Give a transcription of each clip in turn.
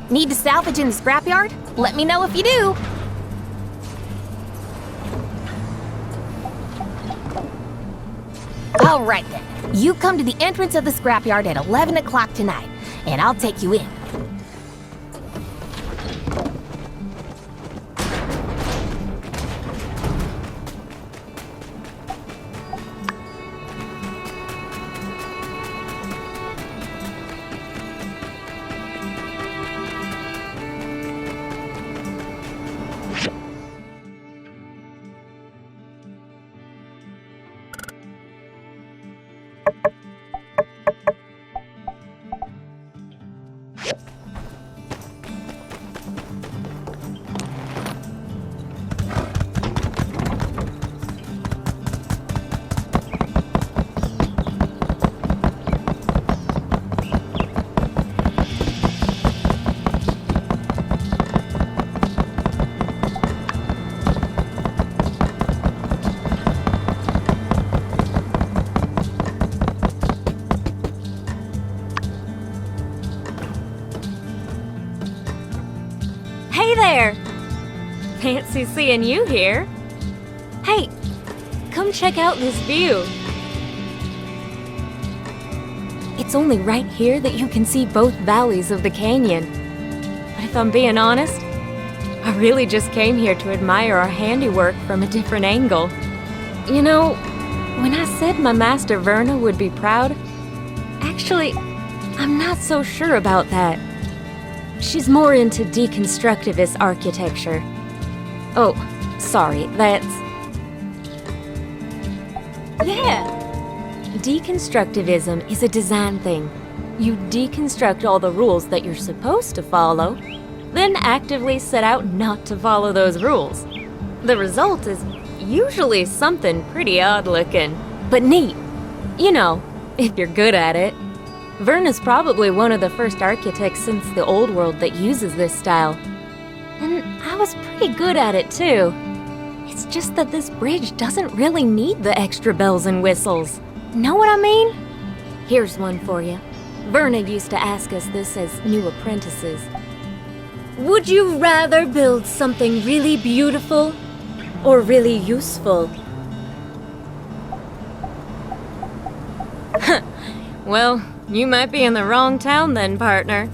Need to salvage in the scrapyard? Let me know if you do. All right then. You come to the entrance of the scrapyard at 11 o'clock tonight, and I'll take you in. Hey there! Fancy seeing you here. Hey, come check out this view. It's only right here that you can see both valleys of the canyon. But if I'm being honest, I really just came here to admire our handiwork from a different angle. You know, when I said my master Verna would be proud, actually, I'm not so sure about that. She's more into deconstructivist architecture. Oh, sorry, that's... Yeah! Deconstructivism is a design thing. You deconstruct all the rules that you're supposed to follow, then actively set out not to follow those rules. The result is usually something pretty odd-looking, but neat. You know, if you're good at it. Verna's probably one of the first architects since the Old World that uses this style. And I was pretty good at it too. It's just that this bridge doesn't really need the extra bells and whistles. Know what I mean? Here's one for you. Verna used to ask us this as new apprentices. Would you rather build something really beautiful or really useful? Well, you might be in the wrong town then, partner.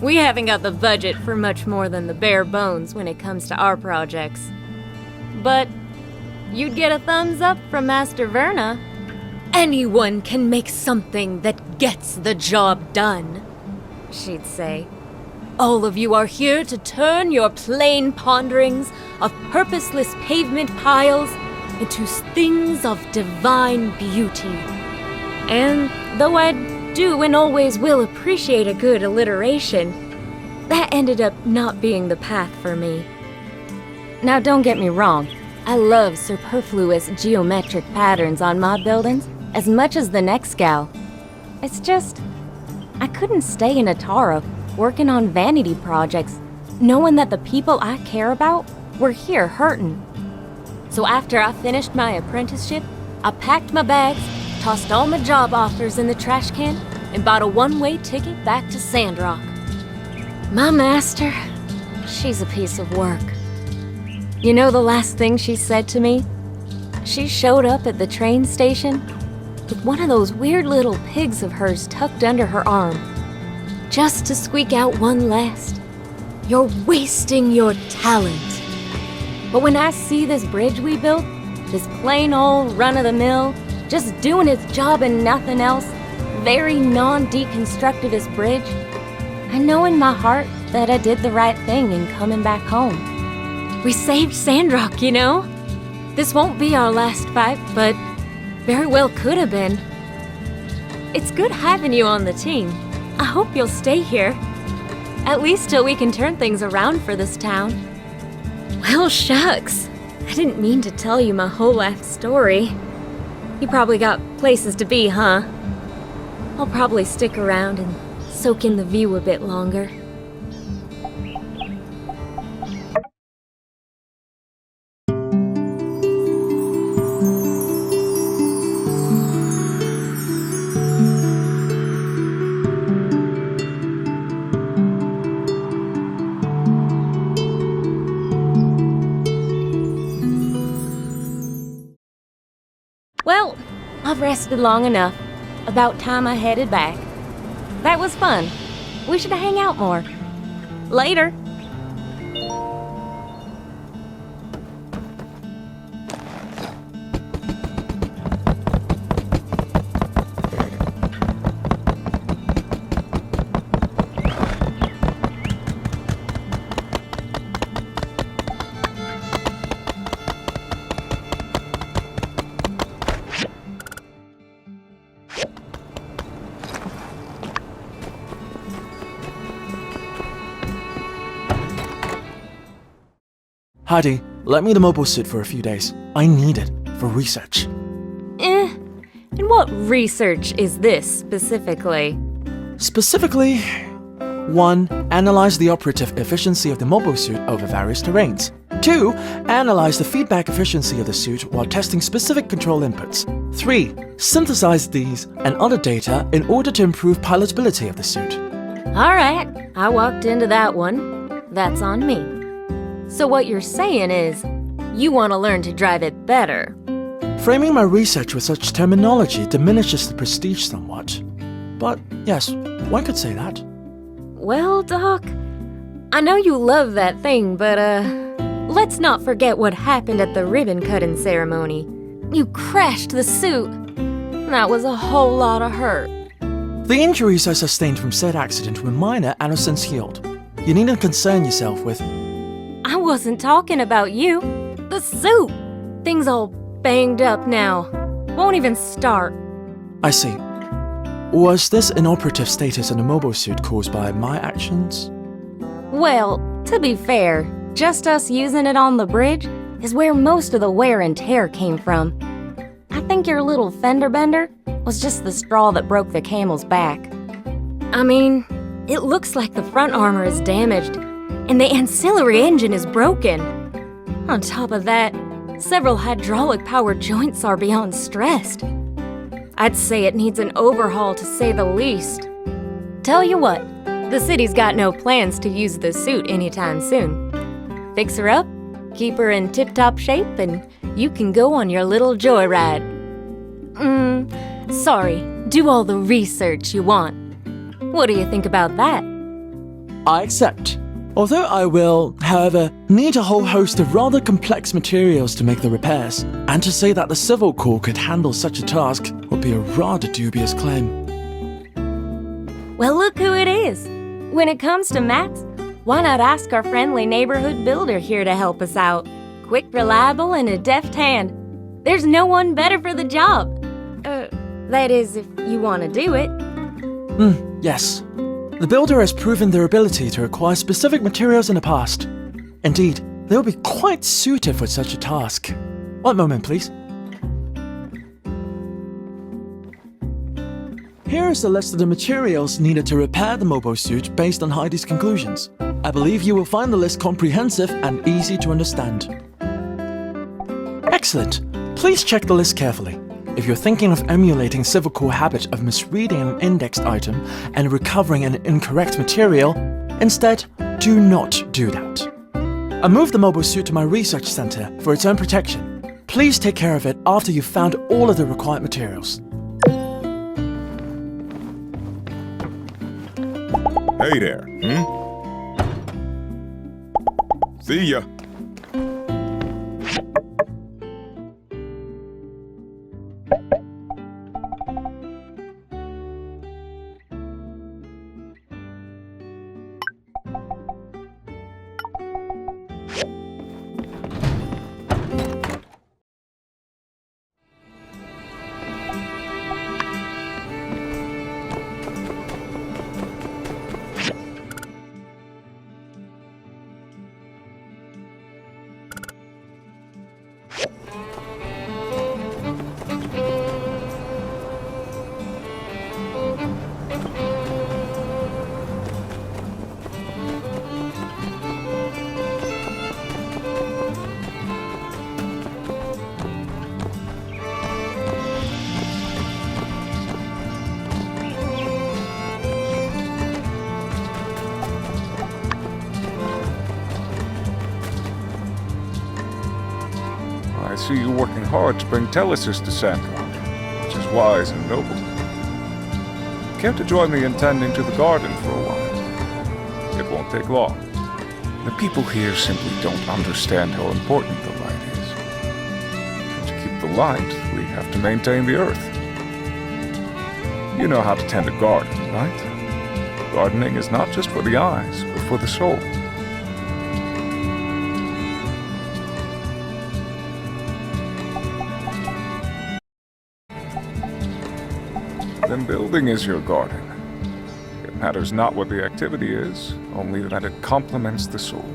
We haven't got the budget for much more than the bare bones when it comes to our projects. But you'd get a thumbs up from Master Verna. Anyone can make something that gets the job done, she'd say. All of you are here to turn your plain ponderings of purposeless pavement piles into things of divine beauty. And though I do and always will appreciate a good alliteration, that ended up not being the path for me. Now don't get me wrong, I love superfluous geometric patterns on my buildings as much as the next gal. It's just, I couldn't stay in Atara working on vanity projects, knowing that the people I care about were here hurting. So after I finished my apprenticeship, I packed my bags, tossed all my job offers in the trash can, and bought a one-way ticket back to Sandrock. My master, she's a piece of work. You know the last thing she said to me? She showed up at the train station with one of those weird little pigs of hers tucked under her arm, just to squeak out one last, "You're wasting your talent." But when I see this bridge we built, this plain old run-of-the-mill, just doing its job and nothing else, very non-deconstructivist bridge, I know in my heart that I did the right thing in coming back home. We saved Sandrock, you know? This won't be our last fight, but very well could have been. It's good having you on the team. I hope you'll stay here. At least till we can turn things around for this town. Well, shucks. I didn't mean to tell you my whole life story. You probably got places to be, huh? I'll probably stick around and soak in the view a bit longer. rested long enough. About time I headed back. That was fun. We should hang out more. Later. Heidi, let me the mobile suit for a few days. I need it for research. And what research is this specifically? Specifically, 1. Analyze the operative efficiency of the mobile suit over various terrains. 2. Analyze the feedback efficiency of the suit while testing specific control inputs. 3. Synthesize these and other data in order to improve pilotability of the suit. All right, I walked into that one. That's on me. So what you're saying is, you want to learn to drive it better. Framing my research with such terminology diminishes the prestige somewhat. But yes, one could say that. Well, Doc, I know you love that thing, but let's not forget what happened at the ribbon-cutting ceremony. You crashed the suit. That was a whole lot of hurt. The injuries I sustained from said accident were minor and have since healed. You needn't concern yourself with... I wasn't talking about you. The suit. Thing's all banged up now. Won't even start. I see. Was this inoperative status in the mobile suit caused by my actions? Well, to be fair, just us using it on the bridge is where most of the wear and tear came from. I think your little fender bender was just the straw that broke the camel's back. I mean, it looks like the front armor is damaged, and the ancillary engine is broken. On top of that, several hydraulic-powered joints are beyond stressed. I'd say it needs an overhaul to say the least. Tell you what, the city's got no plans to use the suit anytime soon. Fix her up, keep her in tip-top shape, and you can go on your little joyride. Sorry, do all the research you want. What do you think about that? I accept. Although I will, however, need a whole host of rather complex materials to make the repairs, and to say that the Civil Corps could handle such a task would be a rather dubious claim. Well, look who it is. When it comes to mats, why not ask our friendly neighborhood builder here to help us out? Quick, reliable, and a deft hand. There's no one better for the job. That is, if you want to do it. Yes. The builder has proven their ability to acquire specific materials in the past. Indeed, they will be quite suited for such a task. One moment, please. Here is the list of the materials needed to repair the mobile suit based on Heidi's conclusions. I believe you will find the list comprehensive and easy to understand. Excellent. Please check the list carefully. If you're thinking of emulating Civil Corps habit of misreading an indexed item and recovering an incorrect material, instead, do not do that. I moved the mobile suit to my research center for its own protection. Please take care of it after you've found all of the required materials. Hey there, See ya. I see you working hard to bring Telesis to Sandrock, which is wise and noble. Care to join me in tending to the garden for a while? It won't take long. The people here simply don't understand how important the light is. And to keep the light, we have to maintain the earth. You know how to tend a garden, right? Gardening is not just for the eyes, but for the soul. Then building is your garden. It matters not what the activity is, only that it complements the soul.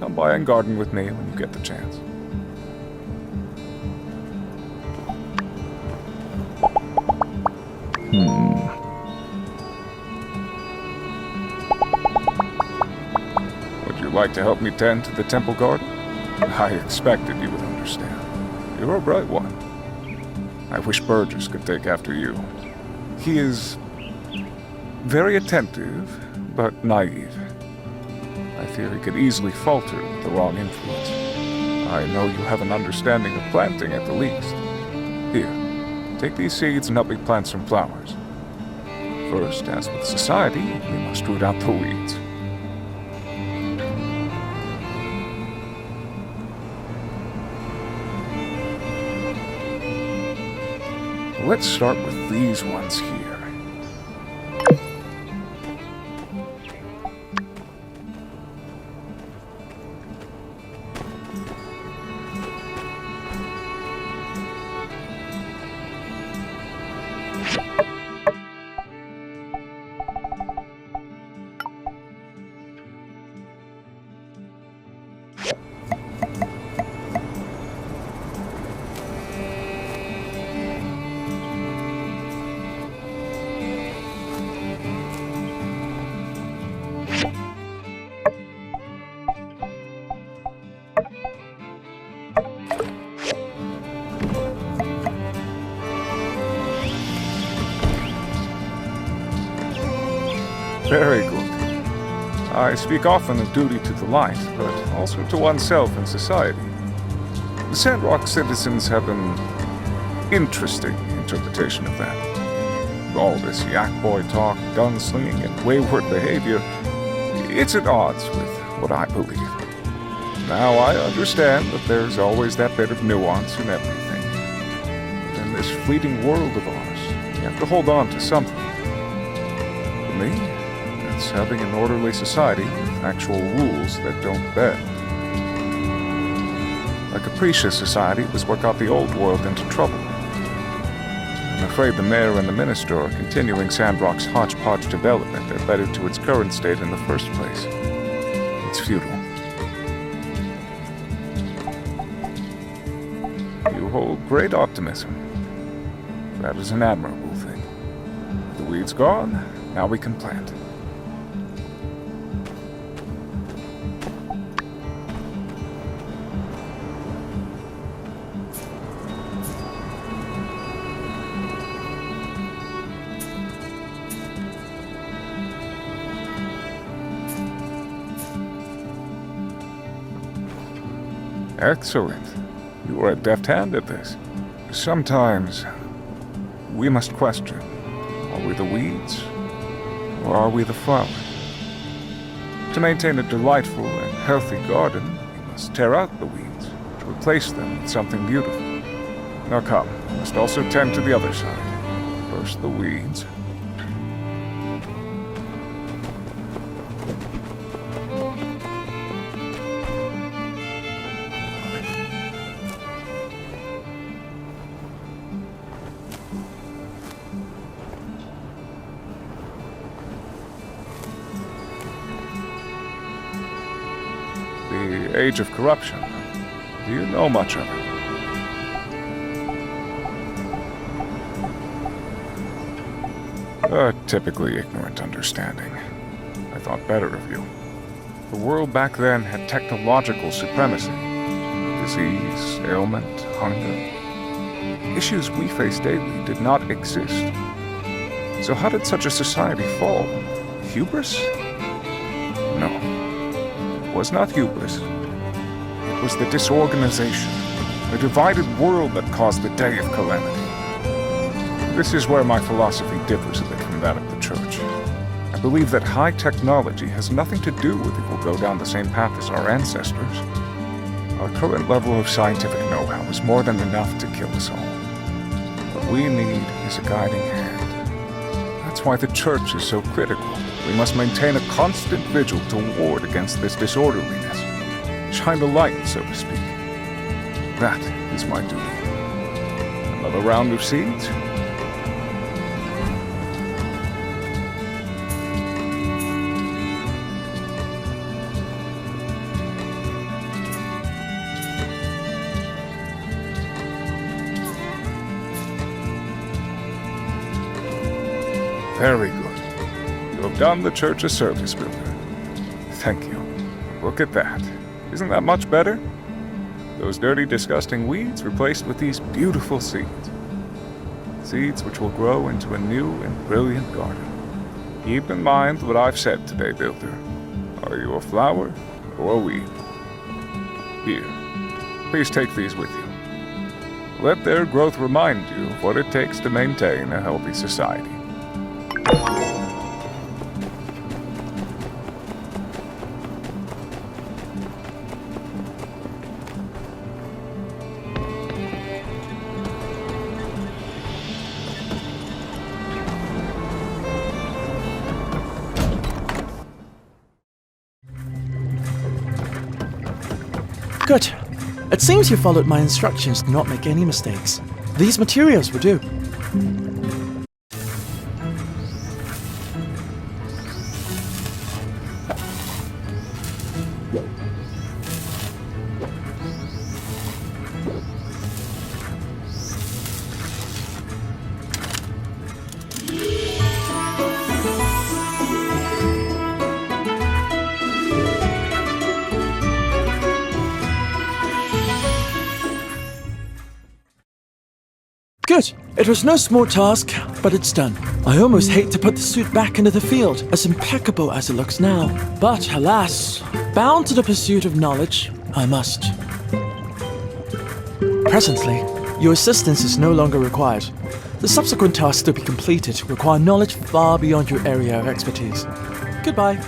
Come by and garden with me when you get the chance. Would you like to help me tend to the temple garden? I expected you would understand. You're a bright one. I wish Burgess could take after you. He is very attentive, but naive. I fear he could easily falter with the wrong influence. I know you have an understanding of planting at the least. Here, take these seeds and help me plant some flowers. First, as with society, we must root out the weeds. Let's start with these ones here. Very good. I speak often of duty to the light, but also to oneself and society. The Sandrock citizens have an interesting interpretation of that. All this yak boy talk, gunslinging, and wayward behavior, it's at odds with what I believe. Now I understand that there's always that bit of nuance in everything. But in this fleeting world of ours, we have to hold on to something. For me, it's having an orderly society with actual rules that don't bend. A capricious society was what got the old world into trouble. I'm afraid the mayor and the minister are continuing Sandrock's hodgepodge development that led it to its current state in the first place. It's futile. You hold great optimism. That is an admirable thing. The weeds gone, now we can plant. Excellent. You are a deft hand at this. Sometimes we must question, are we the weeds or are we the flower? To maintain a delightful and healthy garden, we must tear out the weeds to replace them with something beautiful. Now come, we must also tend to the other side. First the weeds. The age of corruption. Do you know much of it? A typically ignorant understanding. I thought better of you. The world back then had technological supremacy. Disease, ailment, hunger. Issues we face daily did not exist. So how did such a society fall? Hubris? No. It was not hubris. It was the disorganization, the divided world that caused the day of calamity. This is where my philosophy differs a bit from that of the Church. I believe that high technology has nothing to do with if we'll go down the same path as our ancestors. Our current level of scientific know-how is more than enough to kill us all. What we need is a guiding hand. That's why the Church is so critical. We must maintain a constant vigil to ward against this disorderliness. Shine the light, so to speak. That is my duty. Another round of seeds? Very good. You have done the Church a service, Builder. Thank you. Look at that. Isn't that much better? Those dirty, disgusting weeds replaced with these beautiful seeds. Seeds which will grow into a new and brilliant garden. Keep in mind what I've said today, Builder. Are you a flower or a weed? Here, please take these with you. Let their growth remind you of what it takes to maintain a healthy society. Good. It seems you followed my instructions to not make any mistakes. These materials will do. Good. It was no small task, but it's done. I almost hate to put the suit back into the field, as impeccable as it looks now. But alas, bound to the pursuit of knowledge, I must. Presently, your assistance is no longer required. The subsequent tasks to be completed require knowledge far beyond your area of expertise. Goodbye.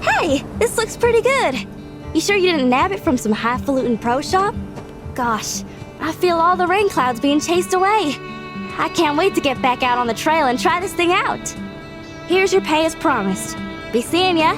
Hey, this looks pretty good. You sure you didn't nab it from some highfalutin pro shop? Gosh, I feel all the rain clouds being chased away. I can't wait to get back out on the trail and try this thing out. Here's your pay as promised. Be seeing ya.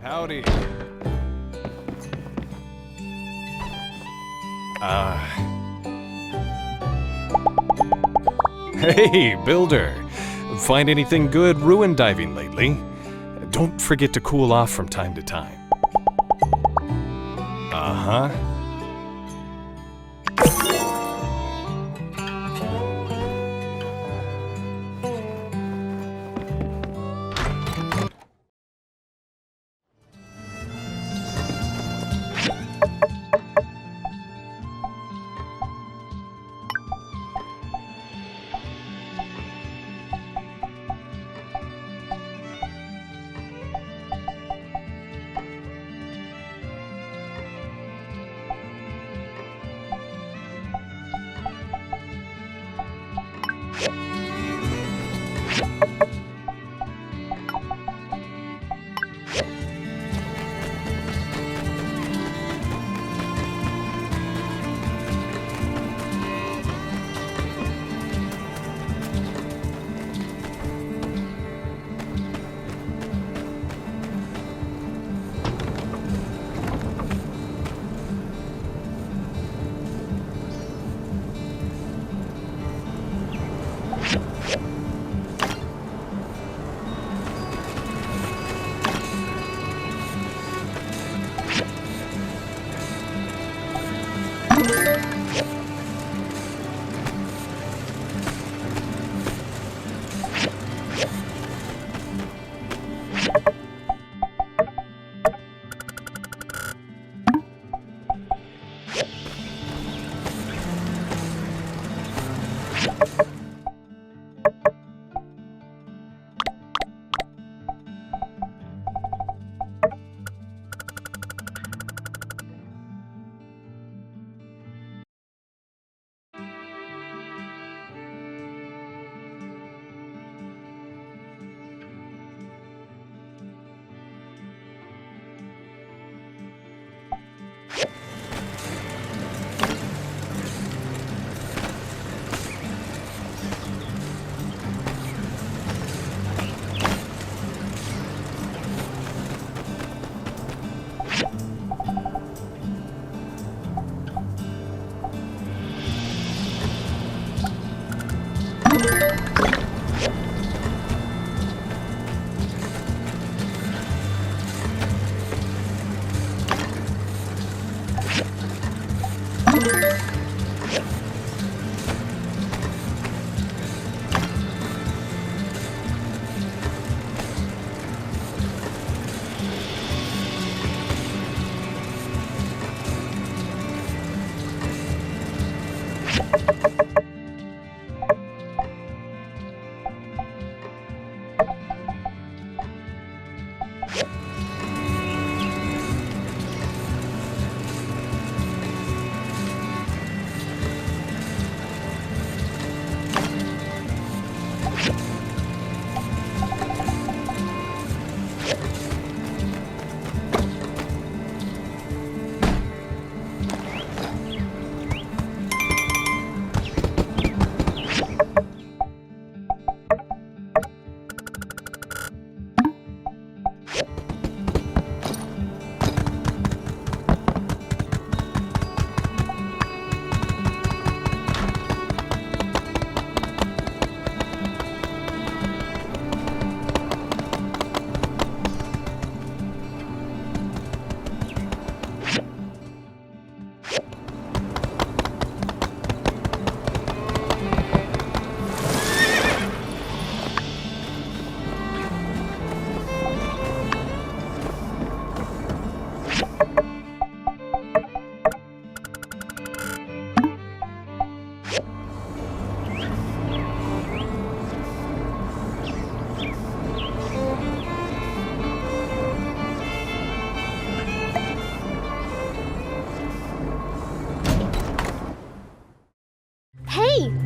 Howdy. Hey, Builder. Find anything good ruin diving lately? Don't forget to cool off from time to time. Uh-huh.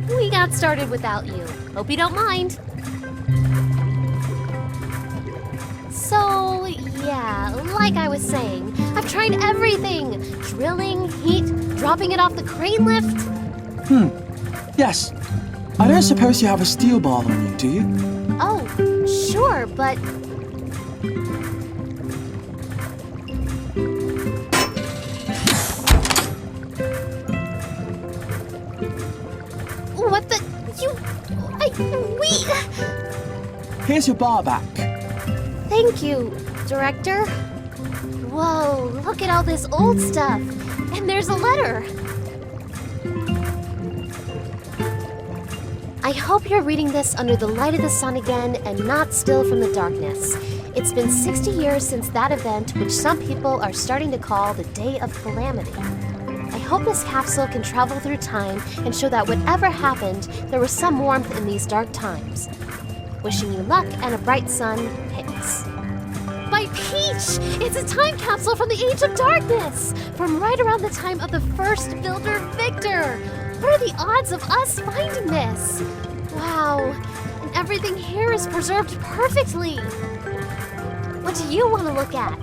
We got started without you. Hope you don't mind. So, yeah, like I was saying, I've tried everything. Drilling, heat, dropping it off the crane lift. Yes. I don't suppose you have a steel ball on you, do you? Oh, sure, but... What the... Here's your bar back. Thank you, Director. Whoa, look at all this old stuff. And there's a letter. I hope you're reading this under the light of the sun again and not still from the darkness. It's been 60 years since that event, which some people are starting to call the Day of Calamity. I hope this capsule can travel through time and show that whatever happened, there was some warmth in these dark times. Wishing you luck and a bright sun, Hicks. By Peach! It's a time capsule from the Age of Darkness! From right around the time of the first builder, Victor! What are the odds of us finding this? Wow, and everything here is preserved perfectly! What do you want to look at?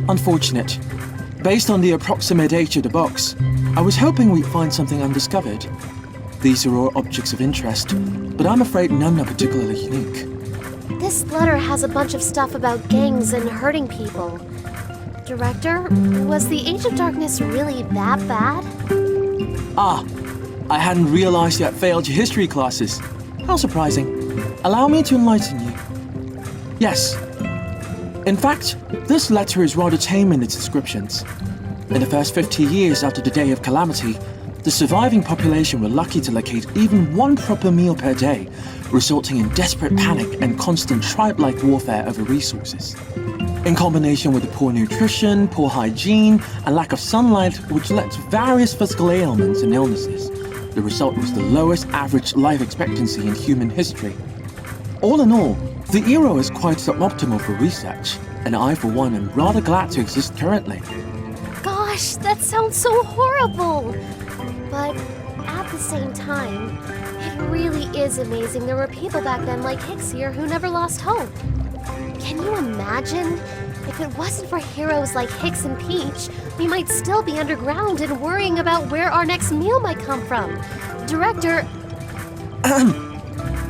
Unfortunate. Based on the approximate age of the box, I was hoping we'd find something undiscovered. These are all objects of interest, but I'm afraid none are particularly unique. This letter has a bunch of stuff about gangs and hurting people. Director, was the Age of Darkness really that bad? Ah, I hadn't realized you had failed your history classes. How surprising. Allow me to enlighten you. Yes. In fact, this letter is rather tame in its descriptions. In the first 50 years after the Day of Calamity, the surviving population were lucky to locate even one proper meal per day, resulting in desperate panic and constant tribe-like warfare over resources. in combination with the poor nutrition, poor hygiene, and lack of sunlight, which led to various physical ailments and illnesses. The result was the lowest average life expectancy in human history. All in all, the era is quite suboptimal for research, and I, for one, am rather glad to exist currently. Gosh, that sounds so horrible! But at the same time, it really is amazing there were people back then like Hicks here who never lost hope. Can you imagine? If it wasn't for heroes like Hicks and Peach, we might still be underground and worrying about where our next meal might come from. Director...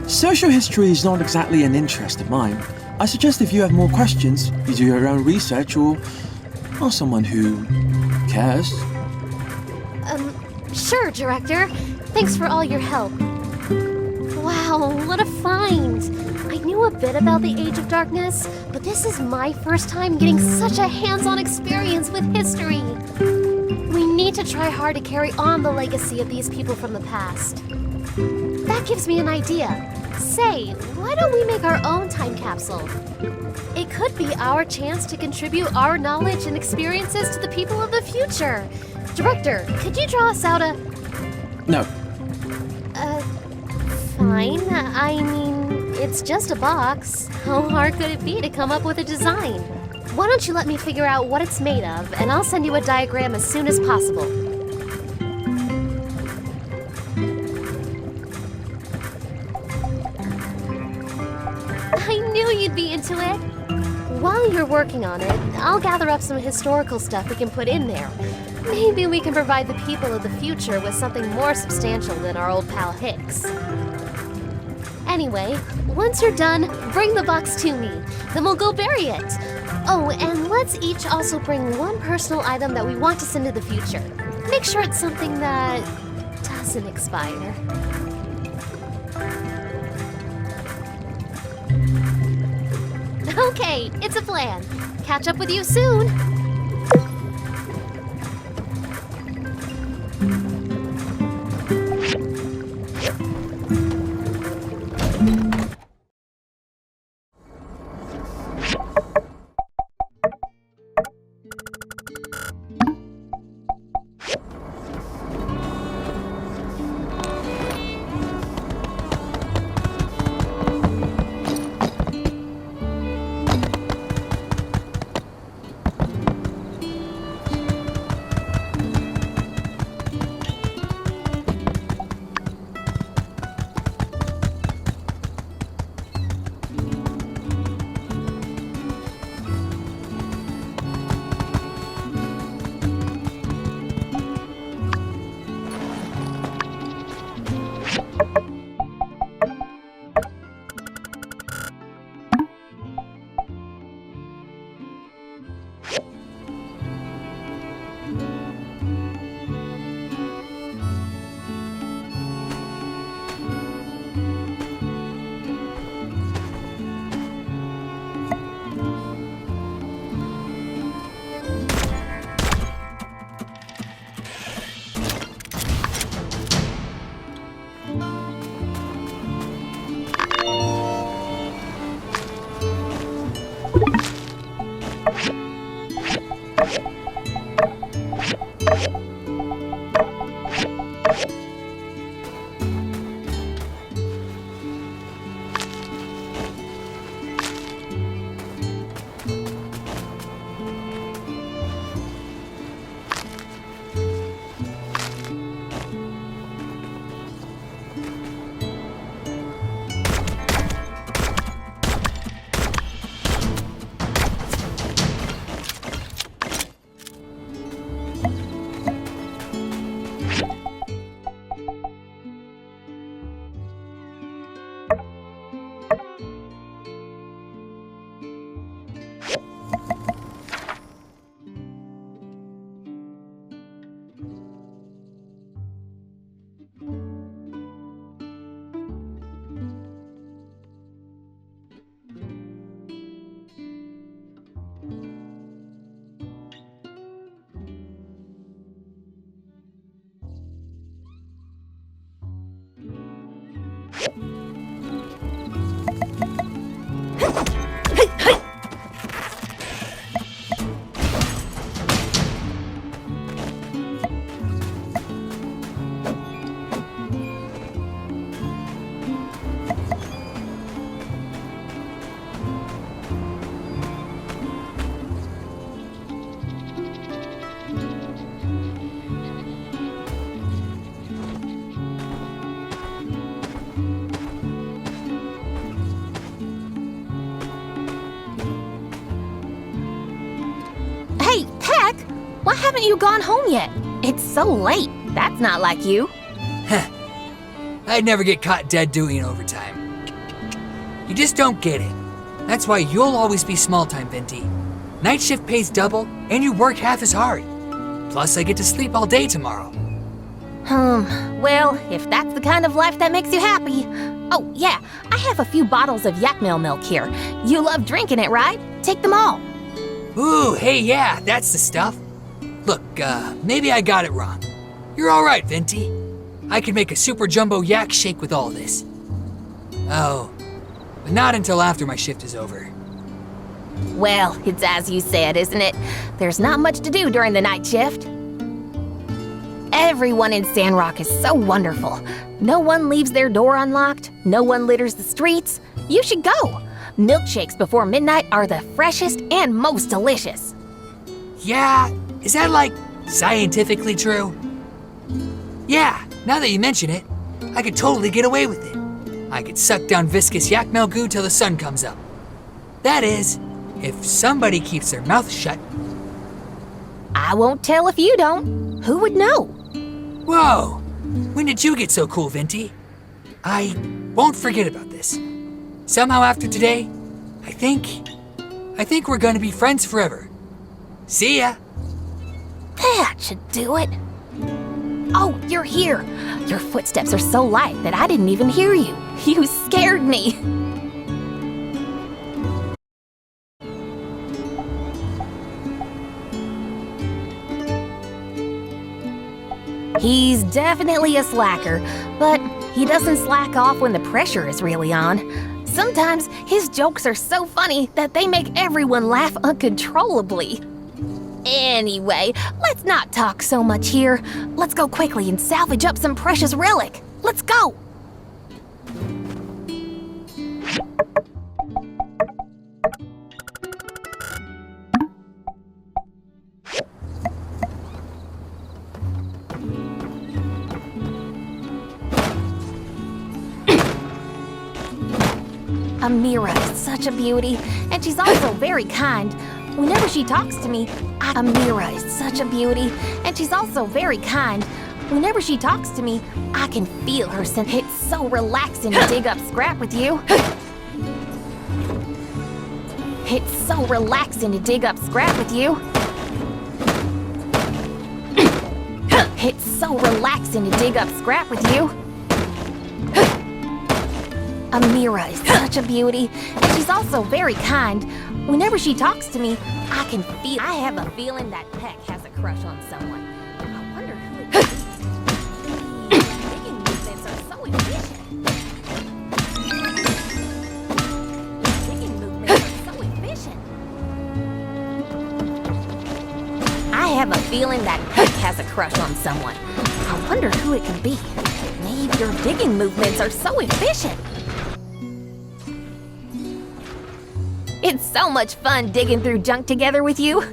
Social history is not exactly an interest of mine. I suggest if you have more questions, you do your own research or someone who cares. Sure, Director. Thanks for all your help. Wow, what a find! I knew a bit about the Age of Darkness, but this is my first time getting such a hands-on experience with history. We need to try hard to carry on the legacy of these people from the past. That gives me an idea. Say, why don't we make our own time capsule? It could be our chance to contribute our knowledge and experiences to the people of the future. Director, could you draw us out a... No. Fine. I mean, it's just a box. How hard could it be to come up with a design? Why don't you let me figure out what it's made of, and I'll send you a diagram as soon as possible. I knew you'd be into it. While you're working on it, I'll gather up some historical stuff we can put in there. Maybe we can provide the people of the future with something more substantial than our old pal Hicks. Anyway, once you're done, bring the box to me. Then we'll go bury it. Oh, and let's each also bring one personal item that we want to send to the future. Make sure it's something that doesn't expire. Okay, it's a plan. Catch up with you soon. haven't you gone home yet? It's so late. That's not like you. I'd never get caught dead doing overtime. You just don't get it. That's why you'll always be small time, Venti. Night shift pays double, and you work half as hard. Plus, I get to sleep all day tomorrow. Well, if that's the kind of life that makes you happy. Oh, yeah, I have a few bottles of yak milk here. You love drinking it, right? Take them all. Ooh, hey, yeah, that's the stuff. Look, maybe I got it wrong. You're all right, Venti. I can make a super jumbo yak shake with all this. Oh, but not until after my shift is over. Well, it's as you said, isn't it? There's not much to do during the night shift. Everyone in Sandrock is so wonderful. No one leaves their door unlocked. No one litters the streets. You should go. Milkshakes before midnight are the freshest and most delicious. Yeah, is that like scientifically true? Yeah, now that you mention it, I could totally get away with it. I could suck down viscous yak milk goo till the sun comes up. That is, if somebody keeps their mouth shut. I won't tell if you don't. Who would know? Whoa! When did you get so cool, Venti? I won't forget about this. Somehow after today, I think we're gonna be friends forever. See ya! That should do it. Oh, you're here. Your footsteps are so light that I didn't even hear you. You scared me. He's definitely a slacker, but he doesn't slack off when the pressure is really on. Sometimes his jokes are so funny that they make everyone laugh uncontrollably. Anyway, let's not talk so much here. Let's go quickly and salvage up some precious relic. Let's go! Amira is such a beauty, and she's also very kind. Whenever she talks to me, Amira is such a beauty, and she's also very kind. Whenever she talks to me, I can feel her sense. It's so relaxing to dig up scrap with you. It's so relaxing to dig up scrap with you. It's so relaxing to dig up scrap with you. Amira is such a beauty, and she's also very kind. Whenever she talks to me, I can feel. I have a feeling that Peck has a crush on someone. I wonder who it is. Digging movements are so efficient. Digging movements are so efficient. I have a feeling that Peck has a crush on someone. I wonder who it can be. Maybe your digging movements are so efficient. It's so much fun digging through junk together with you.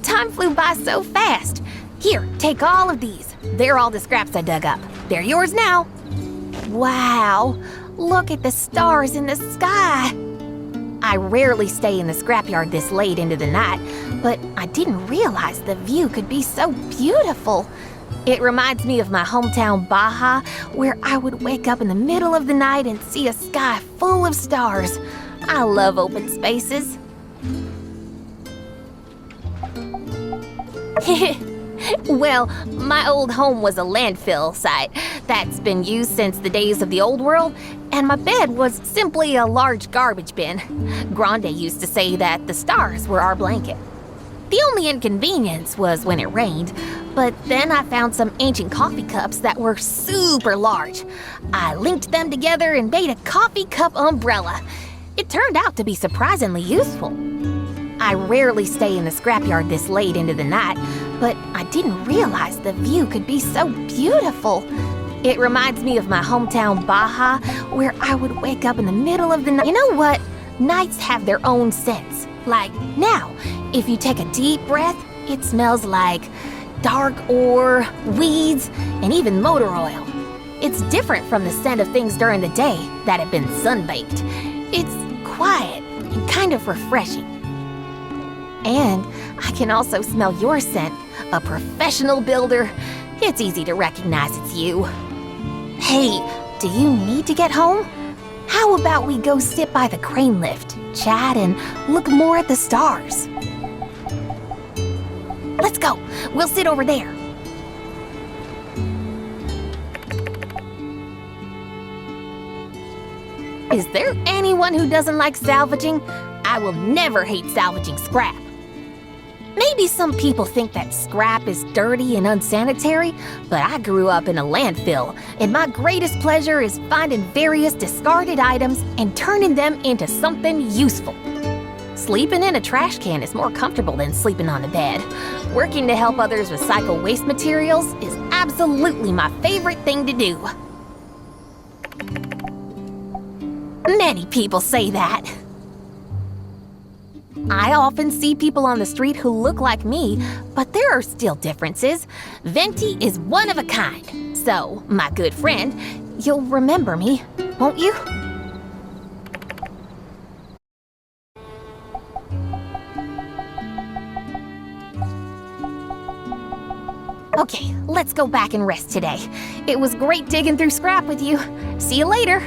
Time flew by so fast. Here, take all of these. They're all the scraps I dug up. They're yours now. Wow, look at the stars in the sky. I rarely stay in the scrapyard this late into the night, but I didn't realize the view could be so beautiful. It reminds me of my hometown Baja, where I would wake up in the middle of the night and see a sky full of stars. I love open spaces. Well, my old home was a landfill site that's been used since the days of the old world, and my bed was simply a large garbage bin. Grande used to say that the stars were our blanket. The only inconvenience was when it rained, but then I found some ancient coffee cups that were super large. I linked them together and made a coffee cup umbrella. It turned out to be surprisingly useful. I rarely stay in the scrapyard this late into the night, but I didn't realize the view could be so beautiful. It reminds me of my hometown Baja, where I would wake up in the middle of the night. You know what? Nights have their own scents. Like now, if you take a deep breath, it smells like dark ore, weeds, and even motor oil. It's different from the scent of things during the day that have been sunbaked. It's quiet and kind of refreshing. And I can also smell your scent. A professional builder. It's easy to recognize it's you. Hey, do you need to get home? How about we go sit by the crane lift, chat, and look more at the stars? Let's go. We'll sit over there. Is there anyone who doesn't like salvaging? I will never hate salvaging scrap. Maybe some people think that scrap is dirty and unsanitary, but I grew up in a landfill, and my greatest pleasure is finding various discarded items and turning them into something useful. Sleeping in a trash can is more comfortable than sleeping on a bed. Working to help others recycle waste materials is absolutely my favorite thing to do. Many people say that. I often see people on the street who look like me, but there are still differences. Venti is one of a kind. So, my good friend, you'll remember me, won't you? Okay, let's go back and rest today. It was great digging through scrap with you. See you later.